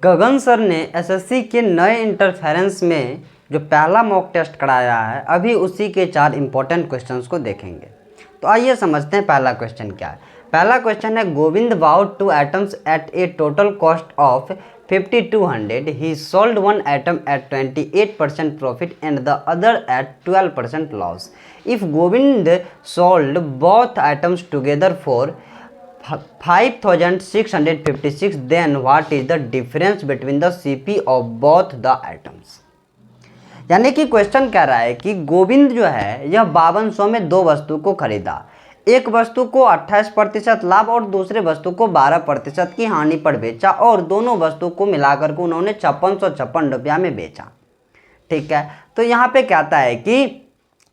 गगन sir ने SSC के नए इंटरफेरेंस में जो पहला मॉक टेस्ट कराया है, अभी उसी के 4 इंपॉर्टेंट क्वेश्चंस को देखेंगे। तो आइए समझते हैं पहला क्वेश्चन क्या है। पहला क्वेश्चन है, Govind bought 2 items at a total cost of 5200. He sold one atom at 28% profit and the other at 12% loss. If Govind sold both atoms together for 5656, then what is the difference between the CP of both the atoms? यानी कि question कह रहा है कि गोविंद जो है यह 5200 में दो वस्तु को खरीदा। एक वस्तु को 28% लाभ और दूसरे वस्तु को 12% की हानि पर बेचा और दोनों वस्तु को मिलाकर के उन्होंने 5656 रुपया में बेचा। ठीक है, तो यहाँ पे कहता है कि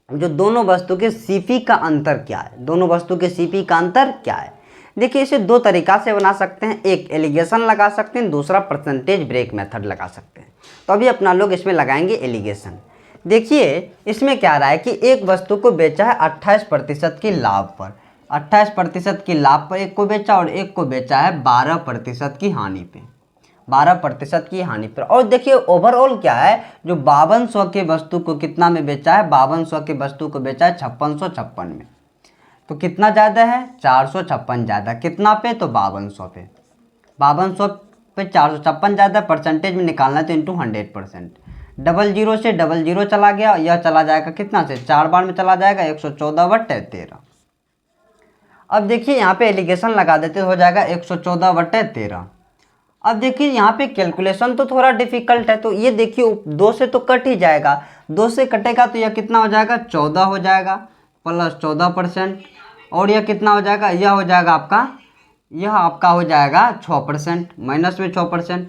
जो दोनों वस्तु के सीपी का अंतर क्या है, दोनों वस्तु के सीपी का अंतर क्या है। देखिए, इसे दो तरीका से बना सकते हैं, एक एलिगेशन लगा सकते हैं, दूसरा परसेंटेज ब्रेक मेथड लगा सकते हैं। तो अभी अपना लोग इसमें लगाएंगे एलिगेशन। देखिए, इसमें क्या रहा है कि एक वस्तु को बेचा है 28% की लाभ पर, 28% की लाभ पर एक को बेचा और एक को बेचा है 12% की हानि पे, 12% की हानि पर। और देखिए ओवरऑल क्या है, जो 5200 के वस्तु को कितना में बेचा है, 5200 के वस्तु को बेचा है 5656 में। तो कितना ज़्यादा है, 456 ज़्यादा। कितना पे, तो 5200 पे, 5200 पे 456 ज़्यादा। परसेंटेज में निकालना है तो इंटू 100%। 00 से 00 चला गया, यह चला जाएगा कितना से, 4 बार में चला जाएगा, 114/13। अब देखिए यहाँ पे एलिगेशन लगा देते हो जाएगा 114/13। अब देखिए यहाँ पे कैलकुलेशन तो थोड़ा डिफिकल्ट है, तो ये देखिए 2 से तो कट ही जाएगा, 2 से कटेगा तो यह कितना हो जाएगा, 14 हो जाएगा प्लस 14%। और यह कितना हो जाएगा, यह हो जाएगा आपका, यह आपका हो जाएगा 6%, माइनस में 6%।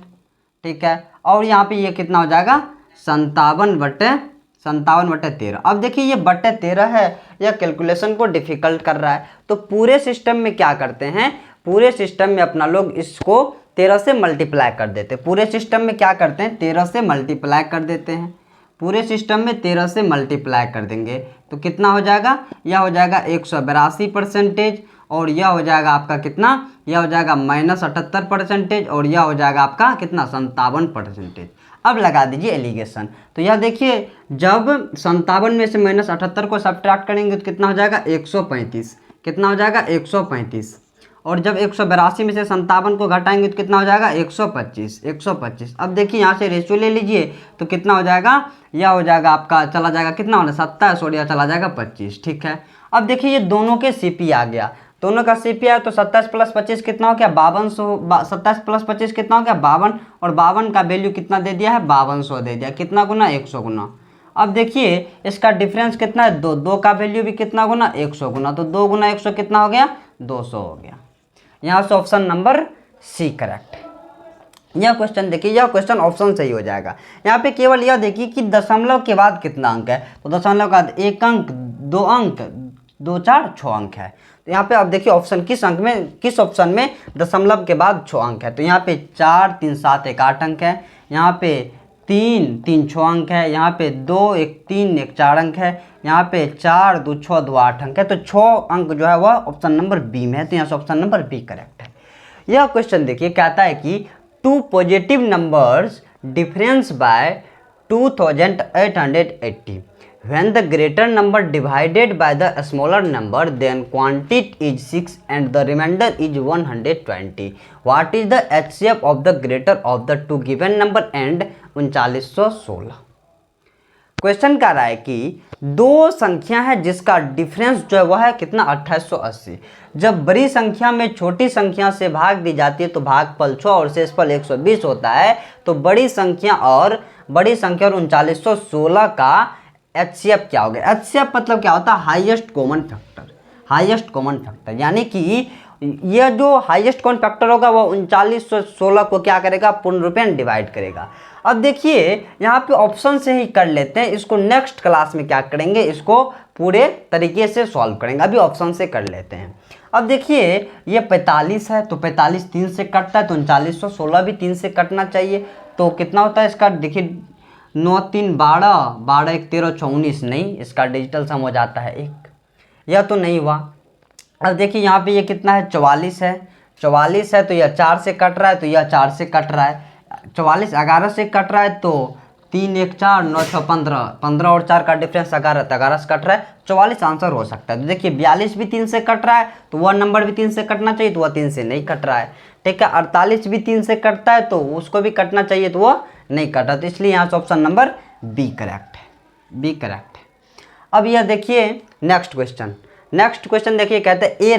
ठीक है, और यहाँ पे ये कितना हो जाएगा, 57/13। अब देखिए ये बटे 13 है, यह कैलकुलेशन को डिफिकल्ट कर रहा है। तो पूरे सिस्टम में क्या करते हैं, पूरे सिस्टम में अपना लोग इसको 13 से मल्टीप्लाई कर देते हैं। पूरे सिस्टम में क्या करते हैं, 13 से मल्टीप्लाई कर देते हैं। पूरे सिस्टम में 13 से मल्टीप्लाई कर देंगे तो कितना हो जाएगा, यह हो जाएगा 182% और यह हो जाएगा आपका कितना, यह हो जाएगा -78% और यह हो जाएगा आपका कितना, 57%। अब लगा दीजिए एलिगेशन। तो यह देखिए, जब 57 में से -78 को सब्ट्रैक्ट करेंगे तो कितना हो जाएगा, 135। कितना हो जाएगा, 135। और जब 182 में से 57 को घटाएंगे तो कितना हो जाएगा, 125। अब देखिए यहाँ से रेशियो ले लीजिए तो कितना हो जाएगा, यह हो जाएगा आपका, चला जाएगा कितना होना, 27 और यह चला जाएगा 25। ठीक है, अब देखिए ये दोनों के सीपी आ गया, दोनों का सीपी आया तो 27 + 25 कितना हो गया, 5200। 27 + 25 कितना हो गया, 52। और 52 का वैल्यू कितना दे दिया है, 5200 दे दिया। कितना गुना, 100 गुना। अब देखिए इसका डिफरेंस कितना है, 2। 2 का वैल्यू भी कितना गुना, 100 गुना। तो 2 × 100 कितना हो गया, 200 हो गया। यहाँ से ऑप्शन नंबर सी करेक्ट। यह क्वेश्चन देखिए, यह क्वेश्चन ऑप्शन सही हो जाएगा। यहाँ पे केवल यह देखिए कि दशमलव के बाद कितना अंक है, तो दशमलव के बाद 1 अंक, 2 अंक, 2 4 6 अंक है। तो यहाँ पे अब देखिए ऑप्शन किस अंक में, किस ऑप्शन में दशमलव के बाद 6 अंक है। तो यहाँ पे 4 3 7 1 8 अंक है, यहाँ पे 3 3 6 अंक है, यहाँ पे 2 1 3 1 4 अंक है, यहाँ पे 4 2 6 2 8 अंक है। तो 6 अंक जो है वह ऑप्शन नंबर बी में है। तो यहाँ से ऑप्शन नंबर बी करेक्ट है। यह क्वेश्चन देखिए, कहता है कि 2 positive numbers difference bye 2880। When the greater number divided by the smaller number, then quantity is 6 and the remainder is 120. What is the HCF of the greater of the two given number and 3916? Question कह रहा है कि दो संख्या है जिसका difference जो है वह है कितना, 2880। जब बड़ी संख्या में छोटी संख्या से भाग दी जाती है तो भागफल 6 और शेषफल 120 होता है। तो बड़ी संख्या और 3916 का HCF क्या हो गया। HCF मतलब क्या होता है, highest common factor. Highest common factor यानी कि यह जो हाईएस्ट कॉमन फैक्टर होगा वह 3916 को क्या करेगा, पूर्ण रूपेण डिवाइड करेगा। अब देखिए यहाँ पे ऑप्शन से ही कर लेते हैं, इसको नेक्स्ट क्लास में क्या करेंगे, इसको पूरे तरीके से सॉल्व करेंगे। अभी ऑप्शन से कर लेते हैं। अब देखिए ये 45 है तो 45 3 से कटता है, तो 3916 भी 3 से कटना चाहिए। तो कितना होता है इसका, देखिए 9 3 12, 12 1 13 19, नहीं इसका डिजिटल सम हो जाता है 1, यह तो नहीं हुआ। अब देखिए यहाँ पे ये कितना है, 44 है, 44 है तो यह 4 से कट रहा है, तो यह 4 से कट रहा है। 44 11 से कट रहा है तो 3 1 4 9 6 15, 15 और 4 का डिफरेंस 11, तो 11 से कट रहा है, 44 आंसर हो सकता है। तो देखिए 42 भी 3 से कट रहा है तो वह नंबर भी 3 से कटना चाहिए, तो वह 3 से नहीं कट रहा है। ठीक है, 48 भी 3 से कटता है तो उसको भी कटना चाहिए, तो वह नहीं कटा, तो इसलिए यहाँ से ऑप्शन नंबर बी करेक्ट है, बी करेक्ट है। अब यह देखिए नेक्स्ट क्वेश्चन, नेक्स्ट क्वेश्चन देखिए, कहते हैं a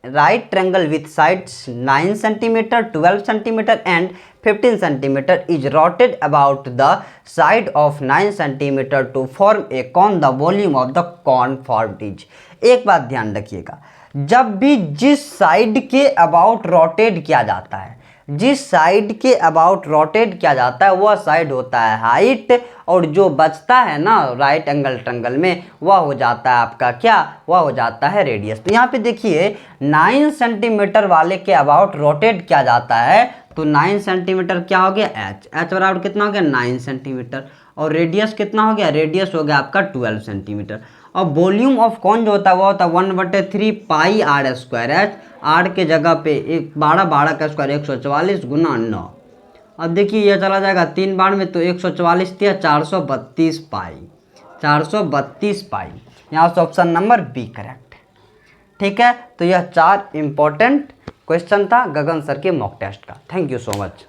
right triangle with sides 9 centimetre 12 centimetre and 15 centimetre is rotated about the side of 9 centimetre to form a cone, the volume of the cone formed is. एक बात ध्यान रखिएगा, जब भी जिस साइड के अबाउट रोटेट किया जाता है, जिस साइड के अबाउट रोटेट किया जाता है वह साइड होता है हाइट, और जो बचता है ना राइट एंगल ट्रायंगल में वह हो जाता है आपका क्या, वह हो जाता है रेडियस। तो यहाँ पे देखिए 9 सेंटीमीटर वाले के अबाउट रोटेट किया जाता है, तो 9 सेंटीमीटर क्या हो गया एच बराबर कितना हो गया 9 सेंटीमीटर, और रेडियस कितना हो गया, रेडियस हो गया आपका 12 सेंटीमीटर। और वॉल्यूम ऑफ कॉन जो होता है वह होता है 1/3 पाई आर स्क्वायर एच, आर के जगह पे 12 का स्क्वायर 144 गुना 9। अब देखिए यह चला जाएगा 3 बार में, तो 144 दिया 432 पाई, 432 पाई। यहाँ से ऑप्शन नंबर बी करेक्ट है। ठीक है, तो यह 4 इंपॉर्टेंट क्वेश्चन था गगन सर के मॉक टेस्ट का। Thank you so much.